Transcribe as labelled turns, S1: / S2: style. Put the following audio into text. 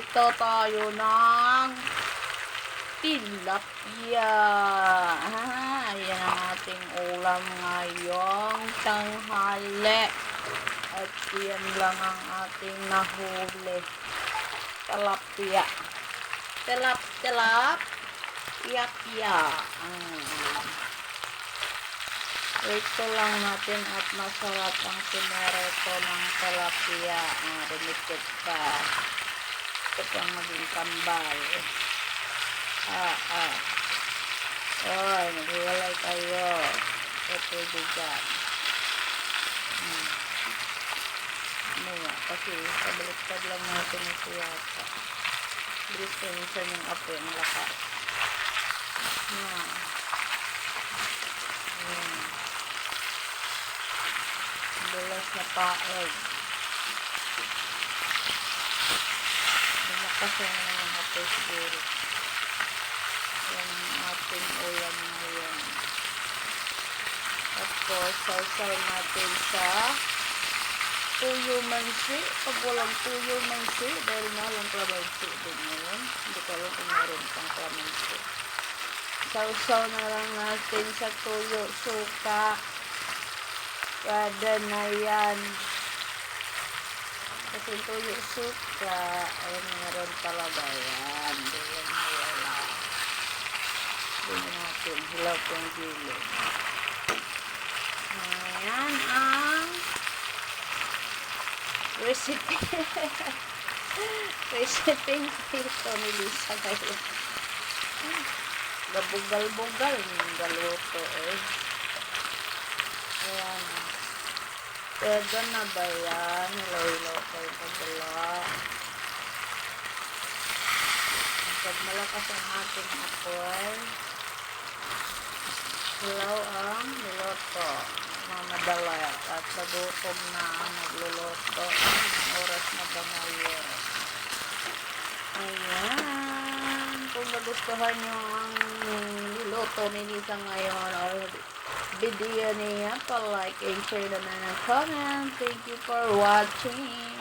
S1: Magprito tayo ng tilapia. Yan ang ating ulam ngayong tanghali. At yan lang ang ating nahuli. Tilapia. Tilapia. Ito lang natin at masarap ang pinereto ng tilapia. Rumikit pa. Ito pang maging kambal. Oy, naghiwalay kayo. Ito dyan. Maya, kasi pabaliktad lang natin ito yata. Bilis ko minsan yung apo yung lakas. Dulas na paeg. Lumakas na naman yung apo siguro. Yan ang ating ulam ngayon. Tapos, sausaw natin sa tuyo mansi. Pag walang tuyo mansi, dahil malang kalamansi din ngayon. Hindi ko alam kung meron pang kalamansi. Sausaw na lang natin sa tuyo suka. Kada na yan. Kasi tuyo suka, ay meron talaga yan. Diyan na wala. Doon natin, hilaw kong gilid. Ayan ang recipe. Recipe ito ni Lisa ngayon. Gabugal-bugal yung galuto eh. Ayan. Pwede na ba yan? Hilaw-hilaw kayo pagdala. Pag malakas ang ating apoy, hilaw ang niloto. Mamadala at nagutom na ang nagluluto. Ang oras na ba ngayon? Ayan. Kung nagustuhan nyo ang niluto ni Lisa ngayon or video niya, pa-like and share na ng comment. Thank you for watching.